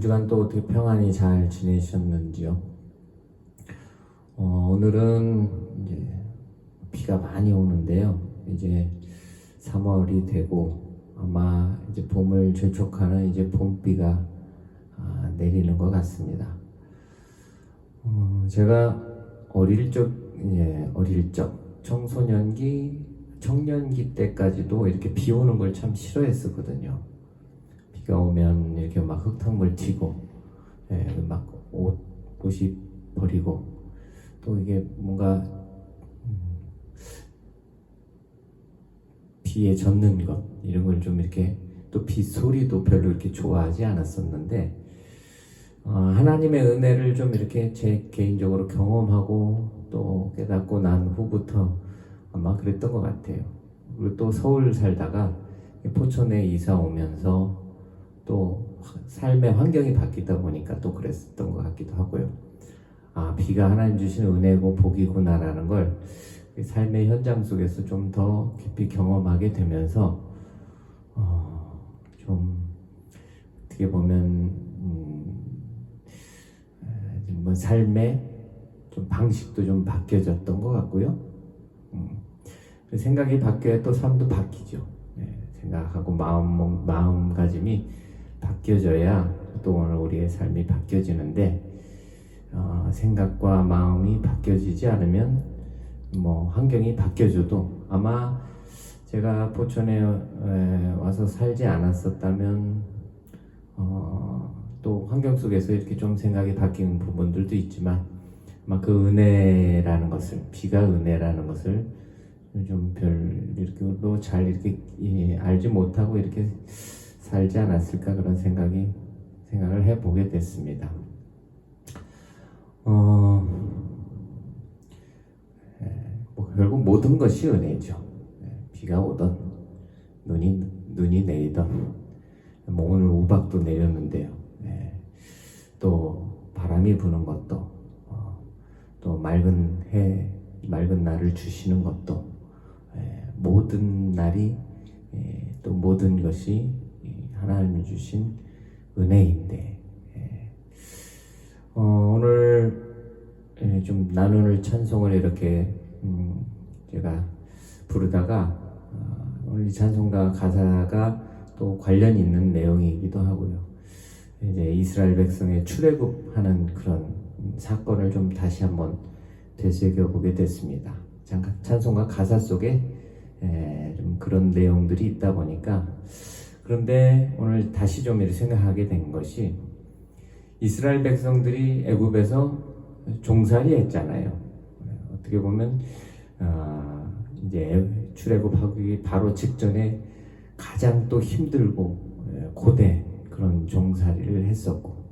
주간 또 어떻게 평안히 잘 지내셨는지요? 오늘은 이제 비가 많이 오는데요. 이제 3월이 되고 아마 이제 봄을 재촉하는 이제 봄비가 내리는 것 같습니다. 제가 어릴 적 청년기 때까지도 이렇게 비 오는 걸 참 싫어했었거든요. 비가 오면 이렇게 막 흙탕물 튀고, 막 옷이 버리고, 또 이게 뭔가 비에 젖는 것 이런 걸 좀 이렇게, 또 비 소리도 별로 이렇게 좋아하지 않았었는데, 하나님의 은혜를 좀 이렇게 제 개인적으로 경험하고 또 깨닫고 난 후부터 아마 그랬던 것 같아요. 그리고 또 서울 살다가 포천에 이사 오면서 또 삶의 환경이 바뀌다 보니까 또 그랬었던 것 같기도 하고요. 비가 하나님 주신 은혜고 복이구나라는 걸 삶의 현장 속에서 좀 더 깊이 경험하게 되면서 좀 어떻게 보면 뭐 삶의 좀 방식도 좀 바뀌어졌던 것 같고요. 생각이 바뀌어야 또 삶도 바뀌죠. 생각하고 마음가짐이 바뀌어져야 또 오늘 우리의 삶이 바뀌어지는데, 생각과 마음이 바뀌어지지 않으면 뭐 환경이 바뀌어져도 아마 제가 포천에 와서 살지 않았었다면 또 환경 속에서 이렇게 좀 생각이 바뀌는 부분들도 있지만 아마 그 은혜라는 것을, 비가 은혜라는 것을 좀 이렇게도 잘 이렇게 알지 못하고 이렇게 살지 않았을까, 그런 생각을 해보게 됐습니다. 결국 모든 것이 은혜죠. 비가 오던 눈이 내리던, 뭐 오늘 우박도 내렸는데요. 또 바람이 부는 것도, 또 맑은 날을 주시는 것도, 모든 날이 또 모든 것이 하나님이 주신 은혜인데, 오늘 좀 나누는 찬송을 이렇게 제가 부르다가 오늘 이 찬송가 가사가 또 관련 있는 내용이기도 하고요. 이제 이스라엘 백성의 출애굽하는 그런 사건을 좀 다시 한번 되새겨보게 됐습니다. 찬송가 가사 속에 좀 그런 내용들이 있다 보니까, 그런데 오늘 다시 좀 이렇게 생각하게 된 것이, 이스라엘 백성들이 애굽에서 종살이 했잖아요. 어떻게 보면 이제 출애굽하기 바로 직전에 가장 또 힘들고 고된 그런 종살이를 했었고,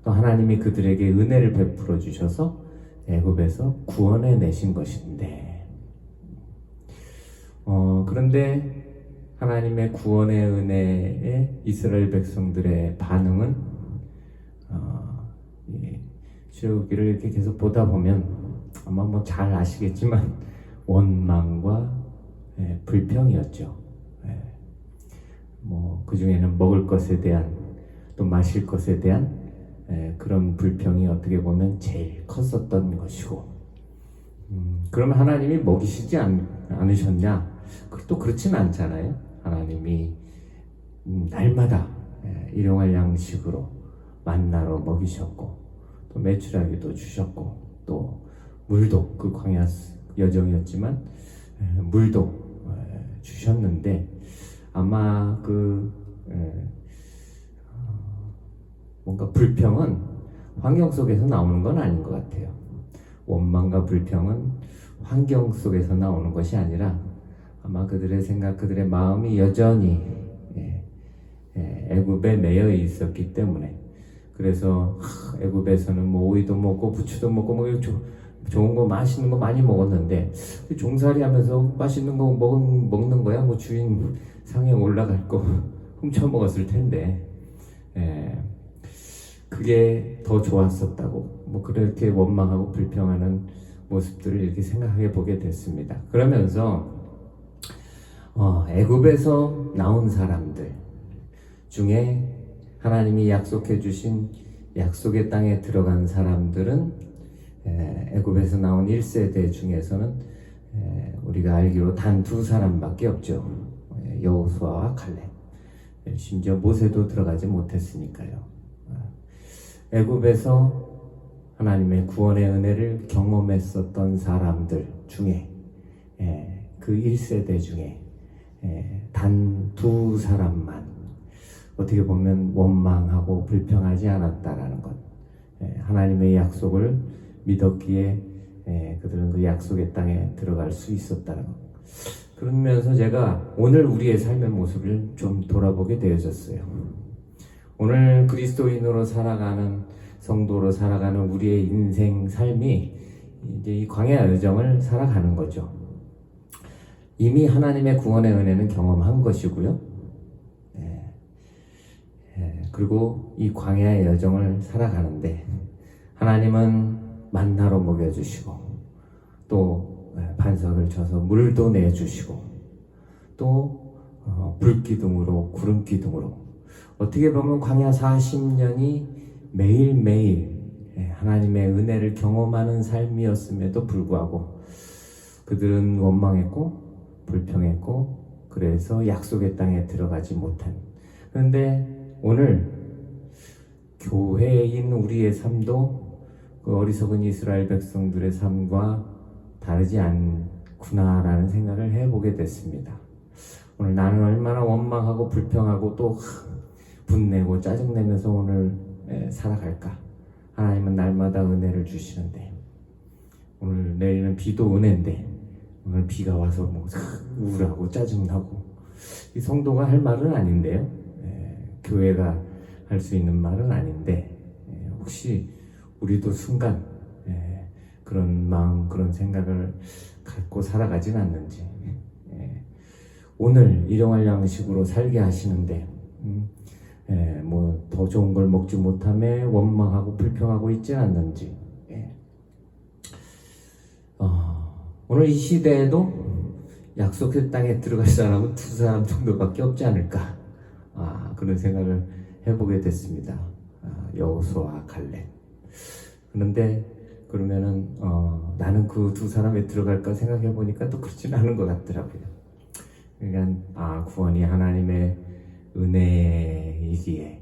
또 하나님이 그들에게 은혜를 베풀어 주셔서 애굽에서 구원해 내신 것인데, 그런데 하나님의 구원의 은혜에 이스라엘 백성들의 반응은 출애굽기를 이렇게 계속 보다 보면 아마 뭐 잘 아시겠지만 원망과 불평이었죠. 뭐 그 중에는 먹을 것에 대한, 또 마실 것에 대한 그런 불평이 어떻게 보면 제일 컸었던 것이고, 그러면 하나님이 먹이시지 않으셨냐? 또 그렇지는 않잖아요. 하나님이 날마다 일용할 양식으로 만나로 먹이셨고, 또 메추라기도 주셨고, 또 물도, 그 광야 여정이었지만 물도 주셨는데, 아마 뭔가 불평은 환경 속에서 나오는 건 아닌 것 같아요. 원망과 불평은 환경 속에서 나오는 것이 아니라 아마 그들의 생각, 그들의 마음이 여전히 애굽에 매여 있었기 때문에, 그래서 애굽에서는 뭐 오이도 먹고 부추도 먹고 뭐 좋은 거 맛있는 거 많이 먹었는데, 종살이 하면서 맛있는 거 먹는 거야 뭐 주인 상에 올라갈 거 훔쳐 먹었을 텐데, 그게 더 좋았었다고, 뭐 그렇게 원망하고 불평하는 모습들을 이렇게 생각해 보게 됐습니다. 그러면서 애굽에서 나온 사람들 중에 하나님이 약속해 주신 약속의 땅에 들어간 사람들은 애굽에서 나온 1세대 중에서는 우리가 알기로 단 두 사람밖에 없죠. 여호수아와 갈렙. 심지어 모세도 들어가지 못했으니까요. 애굽에서 하나님의 구원의 은혜를 경험했었던 사람들 중에 그 1세대 중에 단 두 사람만 어떻게 보면 원망하고 불평하지 않았다라는 것, 하나님의 약속을 믿었기에 그들은 그 약속의 땅에 들어갈 수 있었다는 것. 그러면서 제가 오늘 우리의 삶의 모습을 좀 돌아보게 되어졌어요. 오늘 그리스도인으로 살아가는, 성도로 살아가는 우리의 인생 삶이 이제 이 광야 여정을 살아가는 거죠. 이미 하나님의 구원의 은혜는 경험한 것이고요. 그리고 이 광야의 여정을 살아가는데 하나님은 만나로 먹여주시고 또 반석을 쳐서 물도 내주시고 또 불기둥으로 구름기둥으로 어떻게 보면 광야 40년이 매일매일 하나님의 은혜를 경험하는 삶이었음에도 불구하고 그들은 원망했고 불평했고 그래서 약속의 땅에 들어가지 못한. 그런데 오늘 교회인 우리의 삶도 그 어리석은 이스라엘 백성들의 삶과 다르지 않구나라는 생각을 해보게 됐습니다. 오늘 나는 얼마나 원망하고 불평하고 또 분내고 짜증내면서 오늘 살아갈까? 하나님은 날마다 은혜를 주시는데 오늘 내리는 비도 은혜인데 오늘 비가 와서 뭐 우울하고 짜증나고 이 성도가 할 말은 아닌데요. 교회가 할 수 있는 말은 아닌데 혹시 우리도 순간 그런 마음, 그런 생각을 갖고 살아가진 않는지 오늘 일용할 양식으로 살게 하시는데 뭐 더 좋은 걸 먹지 못함에 원망하고 불평하고 있지 않는지 오늘 이 시대에도 약속의 땅에 들어갈 사람은 두 사람 정도밖에 없지 않을까 그런 생각을 해보게 됐습니다. 여호수아와 갈렙. 그런데 그러면은 나는 그 두 사람에 들어갈까 생각해 보니까 또 그렇지는 않은 것 같더라고요. 그러니까 구원이 하나님의 은혜이기에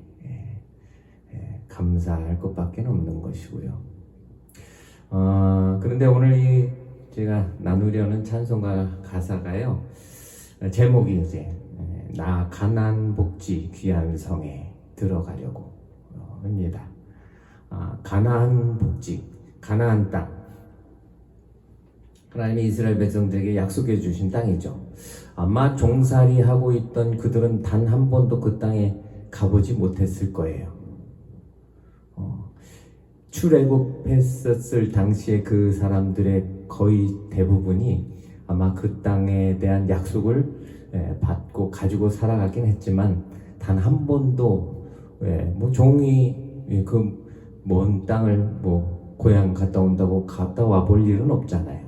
감사할 것밖에 없는 것이고요. 그런데 오늘 제가 나누려는 찬송가 가사가요. 제목이 이제 나 가나안 복지 귀한 성에 들어가려고 합니다. 가나안 복지, 가나안 땅. 하나님이 이스라엘 백성들에게 약속해 주신 땅이죠. 아마 종살이 하고 있던 그들은 단 한 번도 그 땅에 가보지 못했을 거예요. 출애굽했었을 당시에 그 사람들의 거의 대부분이 아마 그 땅에 대한 약속을 받고 가지고 살아가긴 했지만 단 한 번도 뭐 종이 그 먼 땅을 뭐 고향 갔다 온다고 갔다 와 볼 일은 없잖아요.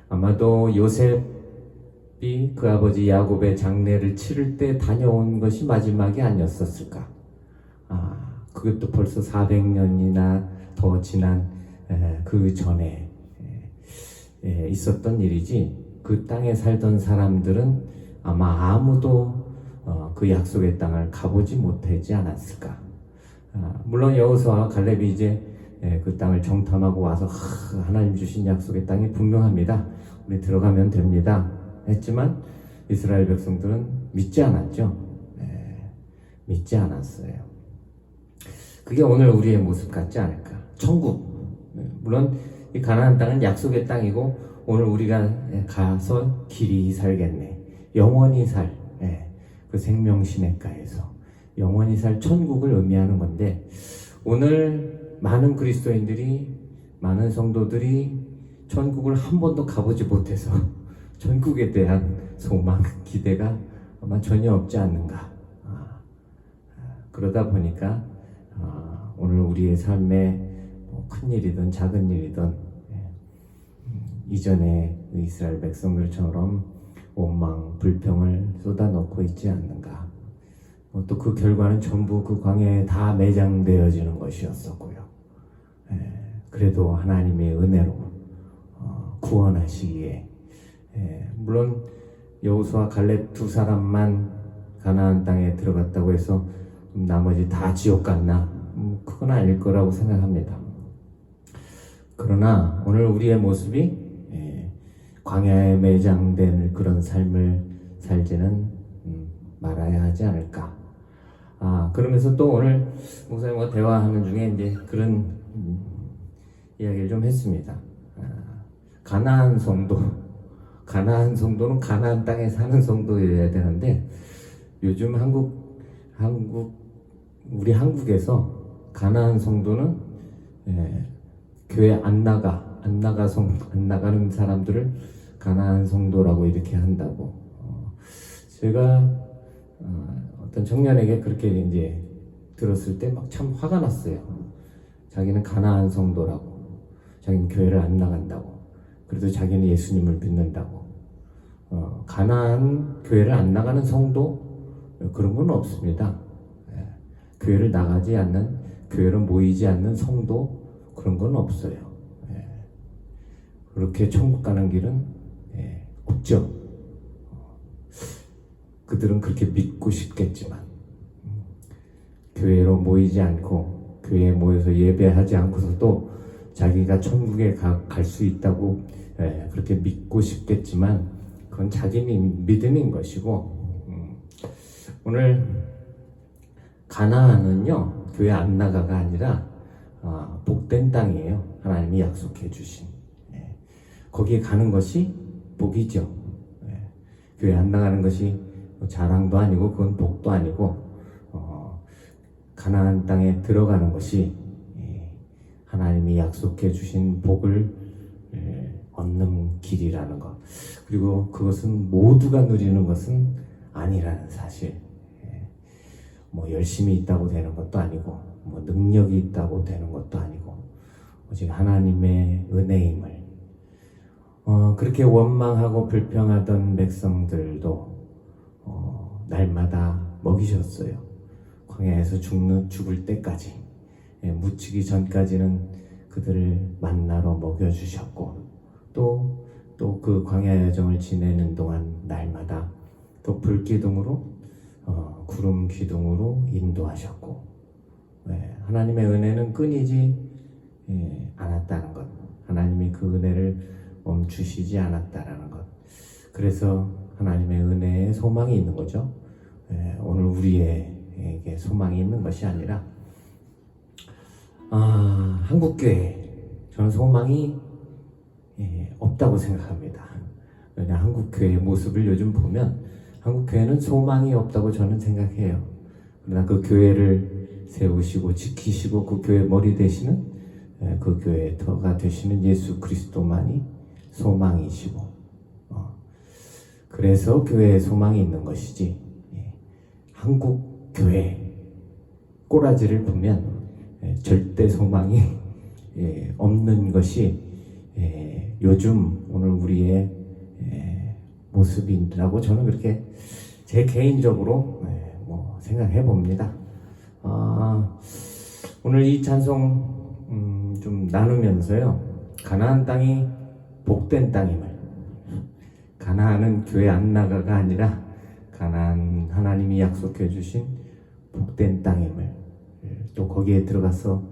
아마도 요셉이 그 아버지 야곱의 장례를 치를 때 다녀온 것이 마지막이 아니었었을까. 그것도 벌써 400년이나 더 지난 그 전에 있었던 일이지. 그 땅에 살던 사람들은 아마 아무도 그 약속의 땅을 가보지 못하지 않았을까. 물론 여호수아와 갈렙이 이제 그 땅을 정탐하고 와서 하나님 주신 약속의 땅이 분명합니다. 우리 들어가면 됩니다. 했지만 이스라엘 백성들은 믿지 않았죠. 믿지 않았어요. 그게 오늘 우리의 모습 같지 않을까. 천국. 물론 이 가나안 땅은 약속의 땅이고 오늘 우리가 가서 길이 살겠네. 영원히 살. 그 생명시내가에서 영원히 살 천국을 의미하는 건데 오늘 많은 그리스도인들이 많은 성도들이 천국을 한 번도 가보지 못해서 천국에 대한 소망, 기대가 아마 전혀 없지 않는가. 그러다 보니까 오늘 우리의 삶에 큰 일이든 작은 일이든 이전에 이스라엘 백성들처럼 원망, 불평을 쏟아놓고 있지 않는가. 또 그 결과는 전부 그 광야에 다 매장되어지는 것이었었고요. 그래도 하나님의 은혜로 구원하시기에, 물론 여호수아 갈렙 두 사람만 가나안 땅에 들어갔다고 해서 나머지 다 지옥 갔나? 그건 아닐 거라고 생각합니다. 그러나 오늘 우리의 모습이 광야에 매장된 그런 삶을 살지는 말아야 하지 않을까. 그러면서 또 오늘 목사님과 대화하는 중에 이제 그런 이야기를 좀 했습니다. 가나안 성도는 가나안 땅에 사는 성도여야 되는데, 요즘 우리 한국에서 가나안 성도는 교회 안 나가는 사람들을 가나안 성도라고 이렇게 한다고. 제가 어떤 청년에게 그렇게 이제 들었을 때 막 참 화가 났어요. 자기는 가나안 성도라고, 자기는 교회를 안 나간다고, 그래도 자기는 예수님을 믿는다고. 가나안 교회를 안 나가는 성도, 그런 건 없습니다. 교회를 나가지 않는, 교회로 모이지 않는 성도, 그런 건 없어요. 그렇게 천국 가는 길은 없죠. 그들은 그렇게 믿고 싶겠지만, 교회로 모이지 않고 교회에 모여서 예배하지 않고서도 자기가 천국에 갈 수 있다고 그렇게 믿고 싶겠지만, 그건 자기 믿음인 것이고, 오늘 가나안은요, 교회 안 나가가 아니라 복된 땅이에요. 하나님이 약속해 주신. 거기에 가는 것이 복이죠. 교회 안 나가는 것이 자랑도 아니고 그건 복도 아니고, 가나안 땅에 들어가는 것이 하나님이 약속해 주신 복을 얻는 길이라는 것. 그리고 그것은 모두가 누리는 것은 아니라는 사실. 뭐 열심히 있다고 되는 것도 아니고, 뭐 능력이 있다고 되는 것도 아니고, 오직 하나님의 은혜임을, 그렇게 원망하고 불평하던 백성들도 날마다 먹이셨어요. 광야에서 죽을 때까지, 묻히기 전까지는 그들을 만나러 먹여주셨고, 또 그 광야 여정을 지내는 동안 날마다 또 불기둥으로, 구름 기둥으로 인도하셨고, 하나님의 은혜는 끊이지 않았다는 것, 하나님이 그 은혜를 멈추시지 않았다라는 것. 그래서 하나님의 은혜에 소망이 있는 거죠. 오늘 우리에게 소망이 있는 것이 아니라, 한국교회, 저는 소망이 없다고 생각합니다. 왜냐, 한국교회의 모습을 요즘 보면 한국교회는 소망이 없다고 저는 생각해요. 그러나 그 교회를 세우시고 지키시고 그 교회 머리 되시는, 그 교회의 터가 되시는 예수 그리스도만이 소망이시고, 그래서 교회에 소망이 있는 것이지, 한국 교회 꼬라지를 보면 절대 소망이 없는 것이 요즘 오늘 우리의 모습이라고 저는 그렇게 제 개인적으로 생각해 봅니다. 오늘 이 찬송 좀 나누면서요, 가나안 땅이 복된 땅임을, 가나안은 교회 안 나가가 아니라 가나안 하나님이 약속해 주신 복된 땅임을, 또 거기에 들어가서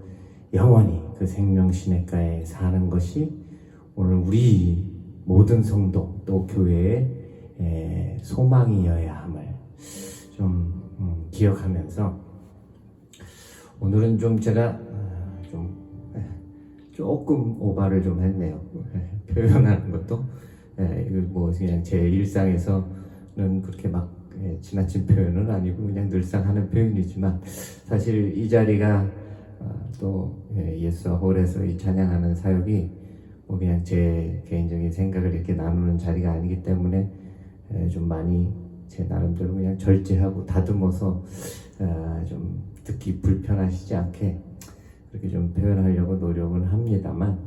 영원히 그 생명시냇가에 사는 것이 오늘 우리 모든 성도 또 교회의 소망이어야 함을 좀 기억하면서, 오늘은 좀 제가 조금 오바를 좀 했네요. 표현하는 것도 뭐 그냥 제 일상에서는 그렇게 막 지나친 표현은 아니고 그냥 늘상 하는 표현이지만, 사실 이 자리가 또 예수와 홀에서 이 찬양하는 사역이 뭐 그냥 제 개인적인 생각을 이렇게 나누는 자리가 아니기 때문에 좀 많이 제 나름대로 그냥 절제하고 다듬어서 좀 듣기 불편하시지 않게 그렇게 좀 표현하려고 노력은 합니다만,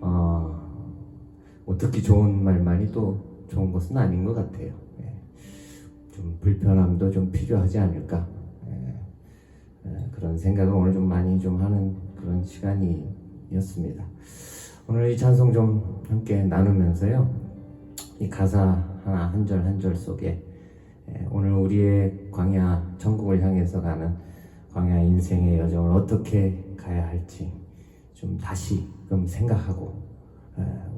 뭐 듣기 좋은 말만이 또 좋은 것은 아닌 것 같아요. 좀 불편함도 좀 필요하지 않을까. 그런 생각을 오늘 좀 많이 좀 하는 그런 시간이었습니다. 오늘 이 찬송 좀 함께 나누면서요, 이 가사 하나 한 절 한 절 속에 오늘 우리의 광야 천국을 향해서 가는 광야 인생의 여정을 어떻게 가야 할지 좀 다시금 생각하고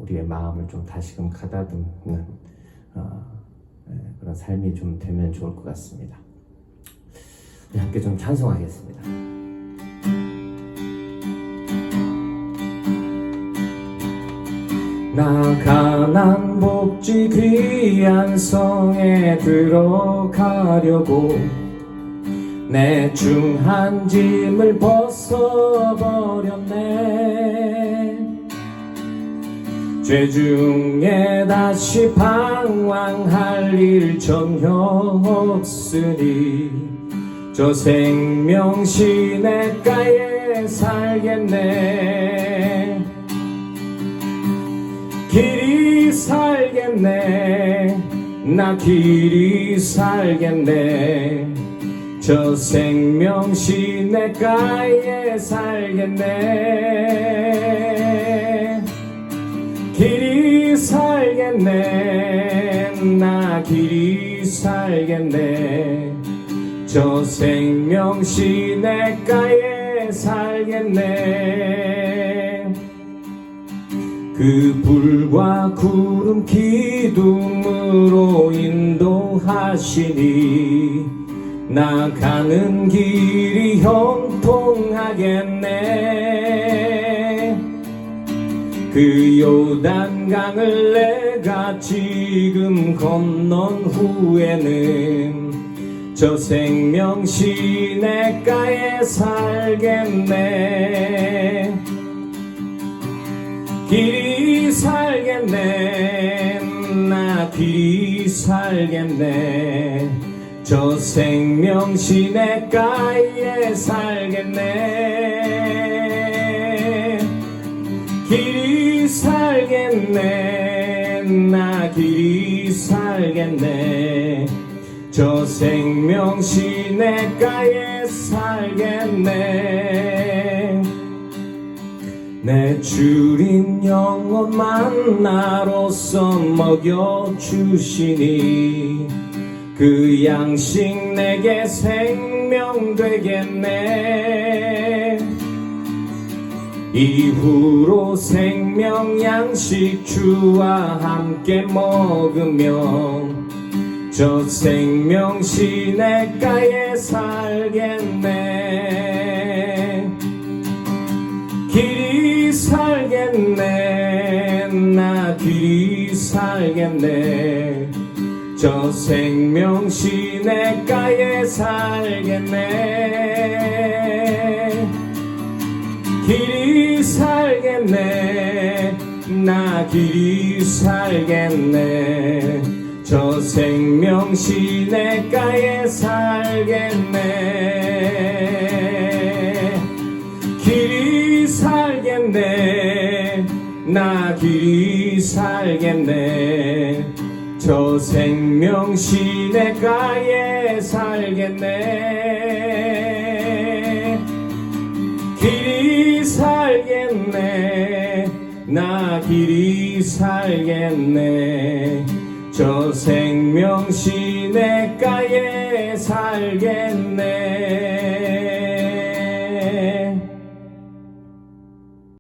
우리의 마음을 좀 다시금 가다듬는 그런 삶이 좀 되면 좋을 것 같습니다. 우리 함께 좀 찬송하겠습니다. 나 가난 복지 귀한 성에 들어가려고 내 중한 짐을 벗어버렸네. 죄 중에 다시 방황할 일 전혀 없으니 저 생명 시냇가에 살겠네. 길이 살겠네. 나 길이 살겠네. 저 생명 시냇가에 살겠네. 길이 살겠네. 나 길이 살겠네. 저 생명 시냇가에 살겠네. 그 불과 구름 기둥으로 인도하시니 나 가는 길이 형통하겠네. 그 요단강을 내가 지금 건넌 후에는 저 생명 시냇가에 살겠네. 길이 살겠네. 나 길이 살겠네. 저 생명 시냇가에 살겠네. 길이 살겠네. 나 길이 살겠네. 저 생명 시냇가에 살겠네. 내 주린 영원만 나로서 먹여주시니 그 양식 내게 생명 되겠네. 이후로 생명 양식 주와 함께 먹으며 저 생명 시냇가에 살겠네. 길이 살겠네. 나 길이 살겠네. 저 생명 시냇가에 살겠네. 길이 살겠네. 나 길이 살겠네. 저 생명 시냇가에 살겠네. 길이 살겠네. 나 길이 살겠네. 저 생명 시냇가에 살겠네. 길이 살겠네. 나 길이 살겠네. 저 생명 시냇가에 살겠네.